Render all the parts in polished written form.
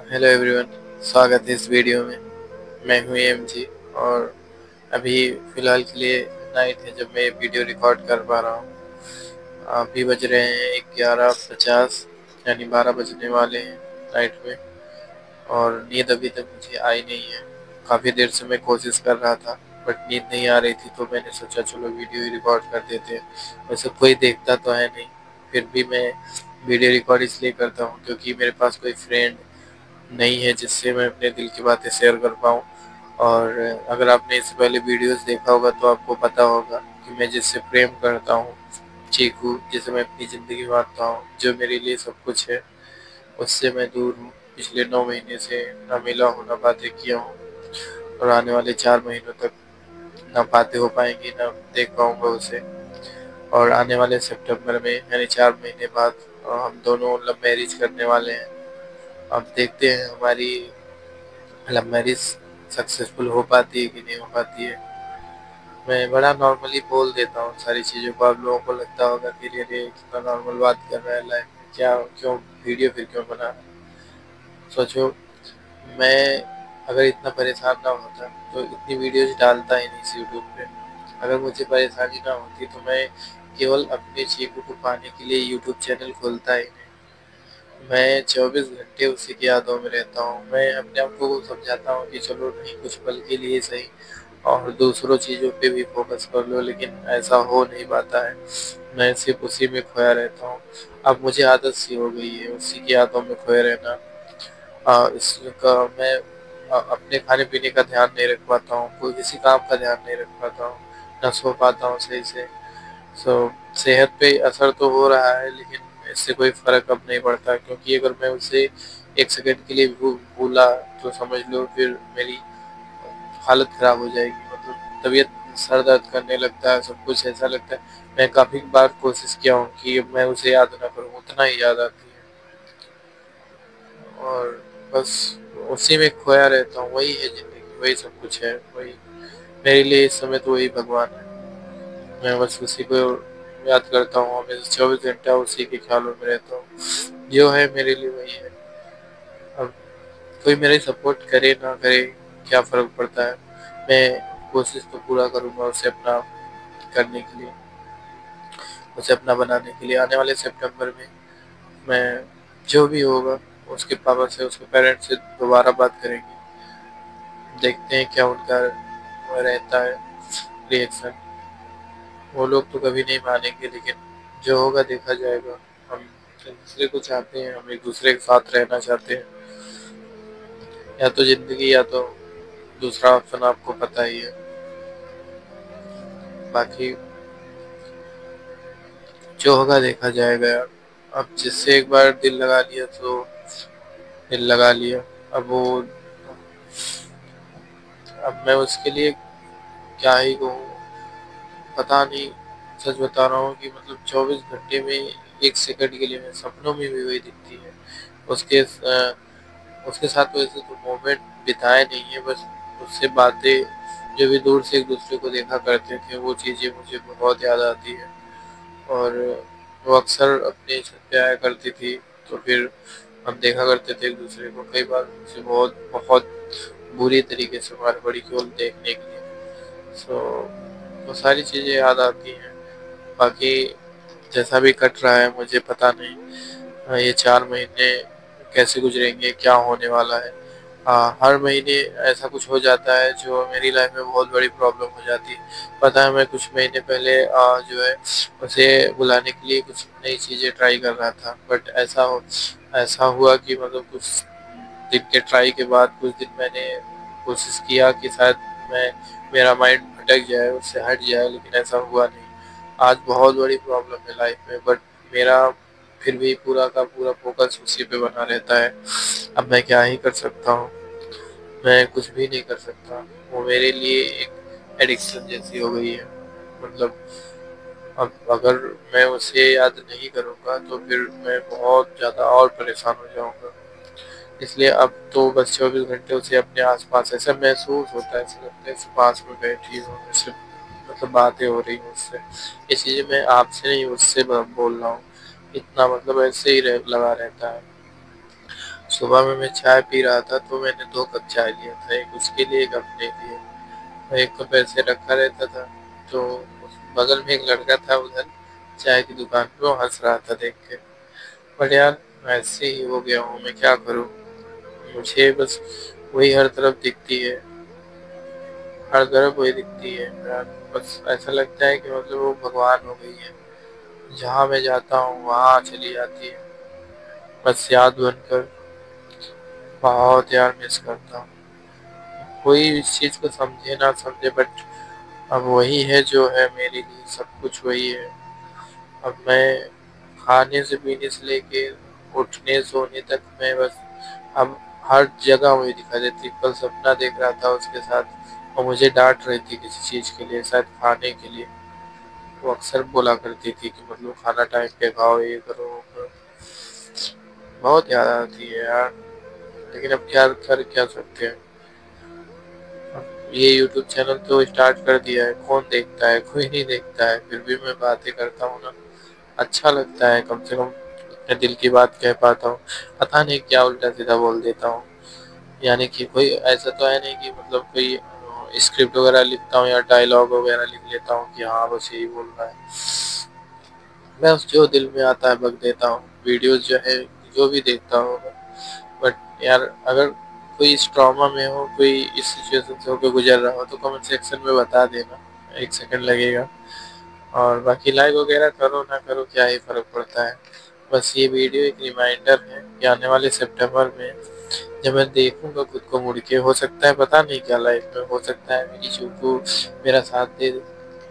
Hello everyone, स्वागत है इस वीडियो में। मैं हूं एमजी और अभी फ़िलहाल के लिए नाइट है जब मैं ये वीडियो रिकॉर्ड कर पा रहा हूँ। अभी बज रहे हैं 11:50, यानी 12 बजने वाले हैं नाइट में। और नींद अभी तक मुझे आई नहीं है। काफ़ी देर से मैं कोशिश कर रहा था बट नींद नहीं आ रही थी, तो मैंने सोचा चलो वीडियो ही रिकॉर्ड कर देते हैं। वैसे कोई देखता तो है नहीं, फिर भी मैं वीडियो रिकॉर्ड इसलिए करता हूँ क्योंकि मेरे पास कोई फ्रेंड नहीं है जिससे मैं अपने दिल की बातें शेयर कर पाऊँ। और अगर आपने इससे पहले वीडियोस देखा होगा तो आपको पता होगा कि मैं जिससे प्रेम करता हूँ, चीकू, जिसे मैं अपनी ज़िंदगी मानता हूँ, जो मेरे लिए सब कुछ है, उससे मैं दूर हूँ। पिछले 9 महीने से ना मिला हूँ, ना बातें किया हूँ, और आने वाले 4 महीनों तक ना बातें हो पाएंगी, ना देख पाऊँगा उसे। और आने वाले सितंबर में, यानी 4 महीने बाद, हम दोनों लव मैरिज करने वाले हैं। अब देखते हैं हमारी लव मैरिज सक्सेसफुल हो पाती है कि नहीं हो पाती है। मैं बड़ा नॉर्मली बोल देता हूँ सारी चीज़ों को। आप लोगों को लगता होगा कि अरे कितना नॉर्मल बात कर रहा है लाइफ में, क्या क्यों वीडियो फिर क्यों बना रहा है। सोचो, मैं अगर इतना परेशान ना होता तो इतनी वीडियोस डालता ही नहीं इस यूट्यूब पे। अगर मुझे परेशानी ना होती तो मैं केवल अपने चीकू को पाने के लिए यूट्यूब चैनल खोलता ही नहीं। मैं 24 घंटे उसी की यादों में रहता हूँ। मैं अपने आप को समझाता हूँ कि चलो नहीं, कुछ पल के लिए सही, और दूसरों चीज़ों पे भी फोकस कर लो, लेकिन ऐसा हो नहीं पाता है। मैं सिर्फ उसी में खोया रहता हूँ। अब मुझे आदत सी हो गई है उसी की यादों में खोए रहना। इसका मैं अपने खाने पीने का ध्यान नहीं रख पाता हूँ, कोई किसी काम का ध्यान नहीं रख पाता हूँ, ना सो पाता हूँ सही से। सो सेहत पे असर तो हो रहा है, लेकिन इससे कोई फ़र्क अब नहीं पड़ता, क्योंकि अगर मैं उसे 1 सेकंड के लिए भूला तो समझ लो फिर मेरी हालत ख़राब हो जाएगी। मतलब तबीयत, सर दर्द करने लगता है, सब कुछ ऐसा लगता है। मैं काफ़ी बार कोशिश किया हूँ कि मैं उसे याद ना करूँ, उतना ही याद आती है। और बस उसी में खोया रहता हूँ। वही है ज़िंदगी, वही सब कुछ है, वही मेरे लिए इस समय तो वही भगवान है। मैं बस उसी को याद करता हूँ, हमेशा 24 घंटा उसी के ख्यालों में रहता हूँ। जो है मेरे लिए वही है। अब कोई मेरी सपोर्ट करे ना करे, क्या फ़र्क पड़ता है। मैं कोशिश तो पूरा करूँगा उसे अपना करने के लिए, उसे अपना बनाने के लिए। आने वाले सितंबर में मैं, जो भी होगा, उसके पापा से, उसके पेरेंट्स से दोबारा बात करेंगे। देखते हैं क्या उनका वो रहता है रिएक्शन। वो लोग तो कभी नहीं मानेंगे, लेकिन जो होगा देखा जाएगा। हम एक दूसरे को चाहते हैं, हम एक दूसरे के साथ रहना चाहते हैं। या तो ज़िंदगी, या तो दूसरा ऑप्शन आपको पता ही है। बाकी जो होगा देखा जाएगा यार। अब जिससे एक बार दिल लगा लिया तो दिल लगा लिया। अब वो, अब मैं उसके लिए क्या ही कहूँ, पता नहीं। सच बता रहा हूँ कि मतलब 24 घंटे में 1 सेकंड के लिए मैं सपनों में भी वही दिखती है। उसके साथ वैसे तो मोमेंट बिताए नहीं है, बस उससे बातें, जो भी दूर से एक दूसरे को देखा करते थे, वो चीज़ें मुझे बहुत याद आती है। और वो अक्सर अपने छत पे आया करती थी, तो फिर हम देखा करते थे एक दूसरे को। कई बार मुझे बहुत बहुत बुरी तरीके से मार पड़ी केवल देखने के लिए। सो वो सारी चीज़ें याद आती हैं। बाकी जैसा भी कट रहा है मुझे पता नहीं ये 4 महीने कैसे गुजरेंगे, क्या होने वाला है। हर महीने ऐसा कुछ हो जाता है जो मेरी लाइफ में बहुत बड़ी प्रॉब्लम हो जाती है। पता है, मैं कुछ महीने पहले जो है उसे बुलाने के लिए कुछ नई चीज़ें ट्राई कर रहा था, बट ऐसा हुआ कि मतलब कुछ दिन के ट्राई के बाद कुछ दिन मैंने कोशिश किया कि शायद मैं मेरा माइंड भटक जाए, उससे हट जाए, लेकिन ऐसा हुआ नहीं। आज बहुत बड़ी प्रॉब्लम है लाइफ में, बट मेरा फिर भी पूरा का पूरा फोकस उसी पे बना रहता है। अब मैं क्या ही कर सकता हूँ। मैं कुछ भी नहीं कर सकता। वो मेरे लिए एक एडिक्शन जैसी हो गई है। मतलब अब अगर मैं उसे याद नहीं करूँगा तो फिर मैं बहुत ज़्यादा और परेशान हो जाऊँगा। इसलिए अब तो बस 24 घंटे उसे अपने आस-पास ऐसा महसूस होता है, ऐसा लगता है जैसे पास में बैठी हो, जैसे मतलब बातें हो रही हैं उससे। ये चीज़ें मैं आपसे नहीं, उससे बोल रहा हूँ। इतना मतलब ऐसे ही लगा रहता है। सुबह में मैं चाय पी रहा था तो मैंने 2 कप चाय लिया था, एक उसके लिए, एक अपने लिए। और एक कप ऐसे रखा रहता था, तो बगल में एक लड़का था उधर चाय की दुकान पे, वो हँस रहा था देख के। बट यार ऐसे ही हो गया हूँ, मैं क्या करूँ? मुझे बस वही हर तरफ दिखती है, हर तरफ वही दिखती है यार। बस ऐसा लगता है कि मतलब वो भगवान हो गई है, जहाँ मैं जाता हूँ वहाँ चली जाती है, बस याद बनकर। बहुत यार मिस करता हूँ। कोई इस चीज़ को समझे ना समझे, बट अब वही है जो है मेरे लिए, सब कुछ वही है। अब मैं खाने से पीने से लेके उठने सोने तक मैं बस अब हर जगह वही दिखा देती। कल सपना देख रहा था उसके साथ, और मुझे डांट रही थी किसी चीज़ के लिए, शायद खाने के लिए। वो अक्सर बोला करती थी कि मतलब खाना टाइम पे खाओ, ये करो वो करो। बहुत याद आती है यार, लेकिन अब क्या कर क्या सकते हैं। ये यूट्यूब चैनल तो स्टार्ट कर दिया है, कौन देखता है? कोई नहीं देखता है, फिर भी मैं बातें करता हूँ ना, अच्छा लगता है। कम से कम अपने दिल की बात कह पाता हूँ। पता नहीं क्या उल्टा सीधा बोल देता हूँ, यानी कि कोई ऐसा तो है नहीं कि मतलब कोई स्क्रिप्ट वगैरह लिखता हूँ या डायलॉग वगैरह लिख लेता हूँ कि हाँ बस यही बोलना है। बस जो दिल में आता है बक देता हूँ। वीडियोस जो है जो भी देखता हूँ, बट यार अगर कोई इस ट्रॉमा में हो, कोई इस सिचुएशन से होकर गुजर रहा हो, तो कमेंट सेक्शन में बता देना, 1 सेकंड लगेगा। और बाकी लाइक वगैरह करो ना करो, क्या ही फर्क पड़ता है। बस ये वीडियो एक रिमाइंडर है कि आने वाले सितंबर में जब मैं देखूंगा खुद को मुड़ के, हो सकता है पता नहीं क्या लाइफ में हो सकता है, मेरी चूकू मेरा साथ दे,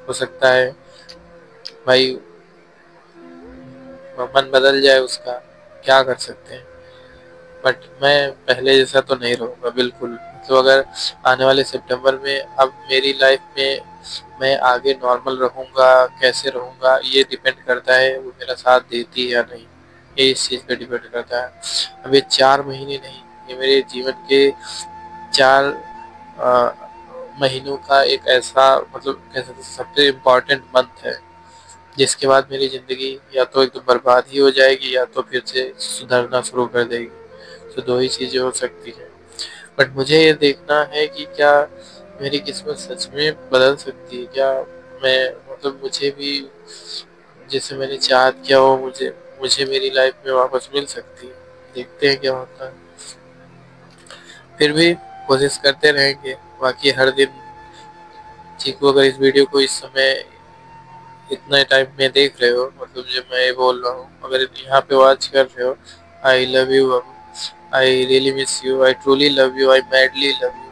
हो सकता है भाई मन बदल जाए उसका, क्या कर सकते हैं। बट मैं पहले जैसा तो नहीं रहूँगा बिल्कुल। तो अगर आने वाले सितंबर में अब मेरी लाइफ में मैं आगे नॉर्मल रहूँगा, कैसे रहूँगा, ये डिपेंड करता है वो मेरा साथ देती है या नहीं। ये इस चीज़ पे डिपेंड करता है। अब ये 4 महीने नहीं, ये मेरे जीवन के 4 महीनों का एक ऐसा मतलब कह सकते हैं सबसे इम्पोर्टेंट मंथ है, जिसके बाद मेरी ज़िंदगी या तो एकदम बर्बाद ही हो जाएगी या तो फिर से सुधरना शुरू कर देगी। तो 2 ही चीज़ें हो सकती हैं। बट मुझे ये देखना है कि क्या मेरी किस्मत सच में बदल सकती है क्या? मैं मतलब मुझे भी जैसे मैंने चाहत किया वो मुझे मुझे मेरी लाइफ में वापस मिल सकती है। देखते हैं क्या होता है। फिर भी कोशिश करते रहेंगे। बाकी हर दिन चीकू अगर इस वीडियो को इस समय इतना टाइम में देख रहे हो, मतलब जब मैं ये बोल रहा हूँ, अगर यहाँ पे वॉच कर रहे हो, I love you babu, I really miss you, I truly love you, I madly love you,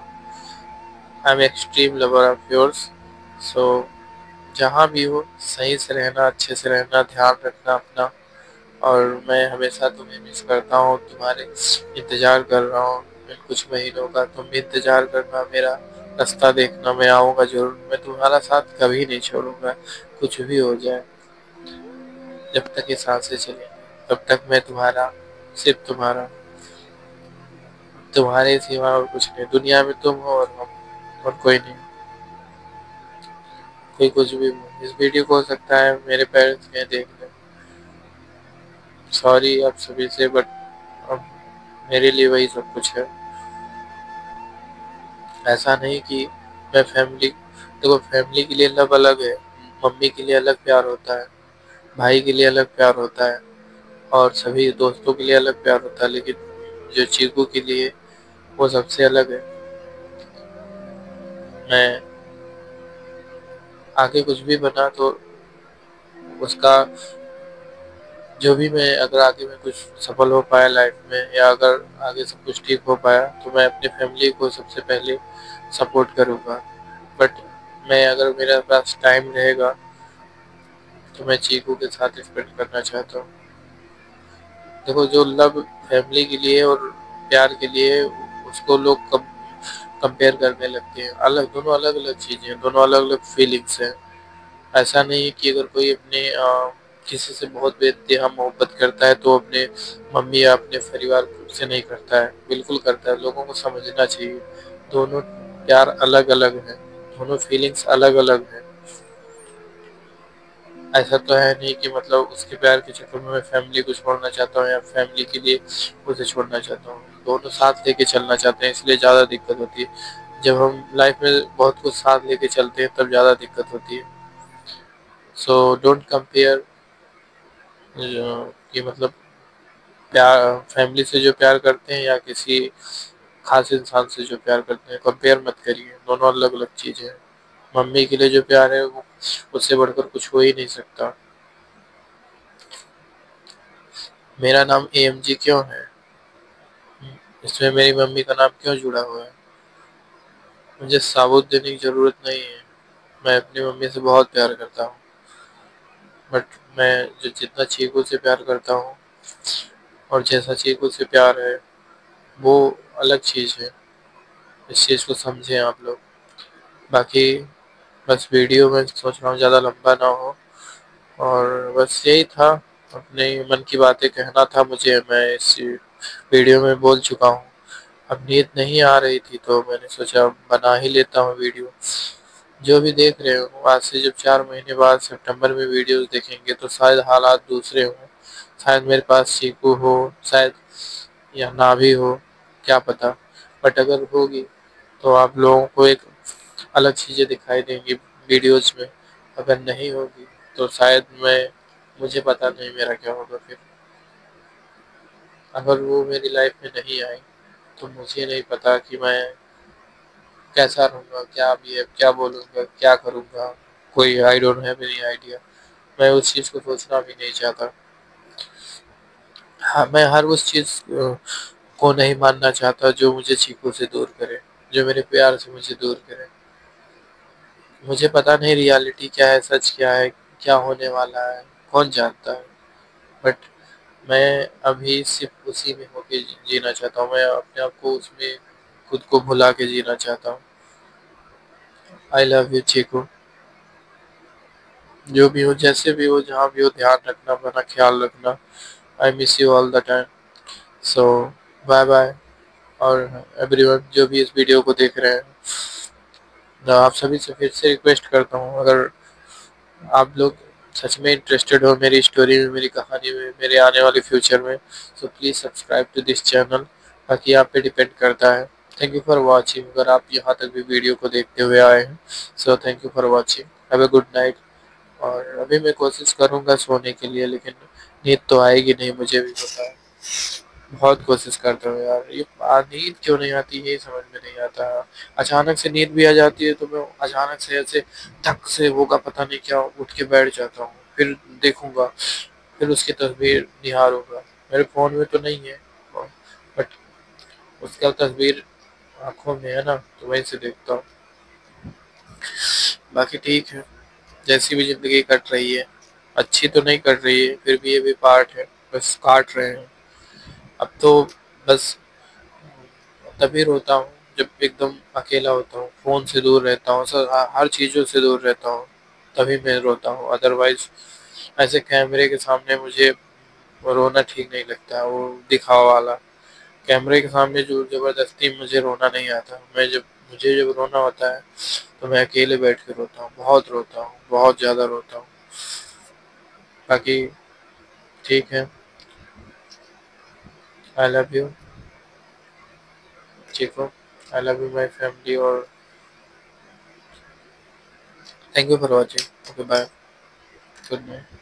I am extreme lover of yours. So जहाँ भी हो सही से रहना, अच्छे से रहना, ध्यान रखना अपना। और मैं हमेशा तुम्हें मिस करता हूँ, तुम्हारे इंतज़ार कर रहा हूँ इन कुछ महीनों का। तुम भी इंतज़ार करना, मेरा रास्ता देखना, मैं आऊँगा ज़रूर। मैं तुम्हारा साथ कभी नहीं छोड़ूंगा, कुछ भी हो जाए। जब तक ये सांसें चलेंगी तब तक मैं तुम्हारा, सिर्फ तुम्हारा, तुम्हारे सिवा और कुछ नहीं। दुनिया में तुम हो और हम, और कोई नहीं। कोई कुछ भी हो। इस वीडियो को हो सकता है मेरे पेरेंट्स कहीं देख लें, सॉरी आप सभी से, बट अब मेरे लिए वही सब कुछ है। ऐसा नहीं कि मैं फैमिली, देखो फैमिली के लिए लव अलग है, मम्मी के लिए अलग प्यार होता है, भाई के लिए अलग प्यार होता है, और सभी दोस्तों के लिए अलग प्यार होता है, लेकिन जो चीकू के लिए वो सबसे अलग है। मैं आगे कुछ भी बना तो उसका जो भी मैं, अगर आगे मैं कुछ सफल हो पाया लाइफ में, या अगर आगे सब कुछ ठीक हो पाया, तो मैं अपनी फैमिली को सबसे पहले सपोर्ट करूँगा। बट मैं अगर मेरे पास टाइम रहेगा तो मैं चीकू के साथ स्पेंड करना चाहता हूँ। देखो जो लव फैमिली के लिए और प्यार के लिए, उसको लोग कंपेयर करने लगते हैं। अलग, दोनों अलग अलग चीज़ें हैं, दोनों अलग अलग फीलिंग्स हैं। ऐसा नहीं है कि अगर कोई अपने किसी से बहुत बेइंतहा मोहब्बत करता है तो अपने मम्मी या अपने परिवार से नहीं करता है, बिल्कुल करता है। लोगों को समझना चाहिए, दोनों प्यार अलग अलग है, दोनों फीलिंग्स अलग अलग हैं। ऐसा तो है नहीं कि मतलब उसके प्यार के चक्कर में मैं फैमिली को छोड़ना चाहता हूँ या फैमिली के लिए उसे छोड़ना चाहता हूँ। दोनों साथ लेके चलना चाहते हैं, इसलिए ज़्यादा दिक्कत होती है। जब हम लाइफ में बहुत कुछ साथ लेके चलते हैं तब ज़्यादा दिक्कत होती है। सो डोंट कंपेयर कि मतलब प्यार फैमिली से जो प्यार करते हैं या किसी खास इंसान से जो प्यार करते हैं, कंपेयर मत करिए, दोनों अलग अलग चीज़ें हैं। मम्मी के लिए जो प्यार है वो उससे बढ़कर कुछ हो ही नहीं सकता। मेरा नाम AMG क्यों है? इसमें मेरी मम्मी का नाम क्यों जुड़ा हुआ है? मुझे सबूत देने की ज़रूरत नहीं है। मैं अपनी मम्मी से बहुत प्यार करता हूँ, बट मैं जो जितना चीकू से प्यार करता हूँ और जैसा चीकू से प्यार है वो अलग चीज़ है। इस चीज़ को समझें आप लोग। बाकी बस वीडियो में सोच रहा हूँ ज़्यादा लंबा ना हो, और बस यही था, अपने मन की बातें कहना था मुझे। मैं इस वीडियो में बोल चुका हूँ। अब नींद नहीं आ रही थी तो मैंने सोचा बना ही लेता हूँ वीडियो। जो भी देख रहे हो, आज से जब 4 महीने बाद सितंबर में वीडियोस देखेंगे तो शायद हालात दूसरे हों। शायद मेरे पास चीकू हो, शायद या ना भी हो, क्या पता। बट अगर होगी तो आप लोगों को एक अलग चीज़ें दिखाई देंगी वीडियोस में। अगर नहीं होगी तो शायद मुझे पता नहीं मेरा क्या होगा फिर। अगर वो मेरी लाइफ में नहीं आई तो मुझे नहीं पता कि मैं कैसा रहूँगा, क्या बिहेव, क्या बोलूँगा, क्या करूँगा। कोई I don't have any idea. मैं उस चीज़ को सोचना भी नहीं चाहता। हाँ, मैं हर उस चीज़ को नहीं मानना चाहता जो मुझे चीकू से दूर करे, जो मेरे प्यार से मुझे दूर करे। मुझे पता नहीं रियलिटी क्या है, सच क्या है, क्या होने वाला है, कौन जानता है। बट मैं अभी सिर्फ उसी में होके जीना चाहता हूँ। मैं अपने आप को उसमें खुद को भुला के जीना चाहता हूँ। आई लव यू चीकू। जो भी हो, जैसे भी हो, जहाँ भी हो, ध्यान रखना, अपना ख्याल रखना। I miss you all the time. So bye bye. और एवरीवन जो भी इस वीडियो को देख रहे हैं, मैं आप सभी से फिर से रिक्वेस्ट करता हूँ, अगर आप लोग सच में इंटरेस्टेड हो मेरी स्टोरी में, मेरी कहानी में, मेरे आने वाले फ्यूचर में, so please subscribe to this channel. बाकी आप पे डिपेंड करता है। Thank you for watching. अगर आप यहाँ तक भी वीडियो को देखते हुए आए हैं, so thank you for watching. Have a good night. और अभी मैं कोशिश करूँगा सोने के लिए, लेकिन नींद तो आएगी नहीं, मुझे भी पता है। बहुत कोशिश करता हूँ यार, ये नींद क्यों नहीं आती ये समझ में नहीं आता। अचानक से नींद भी आ जाती है तो मैं अचानक से ऐसे धक से होगा पता नहीं क्या उठ के बैठ जाता हूँ। फिर देखूंगा, फिर उसकी तस्वीर निहारूंगा। मेरे फ़ोन में तो नहीं है, बट उसका तस्वीर आँखों में है ना, तो वहीं से देखता हूँ। बाकी ठीक है, जैसी भी ज़िंदगी कट रही है, अच्छी तो नहीं कट रही है, फिर भी ये भी पार्ट है, बस काट रहे हैं। अब तो बस तभी रोता हूँ जब एकदम अकेला होता हूँ, फ़ोन से दूर रहता हूँ, सर हर चीज़ों से दूर रहता हूँ, तभी मैं रोता हूँ। अदरवाइज़ ऐसे कैमरे के सामने मुझे रोना ठीक नहीं लगता, वो दिखावा वाला। कैमरे के सामने जो ज़बरदस्ती मुझे रोना नहीं आता। मुझे जब रोना होता है तो मैं अकेले बैठ के रोता हूँ, बहुत रोता हूँ, बहुत ज़्यादा रोता हूँ। बाकी ठीक है, I love you Cheeku, I love you my family, और thank you for watching. Okay bye, good night.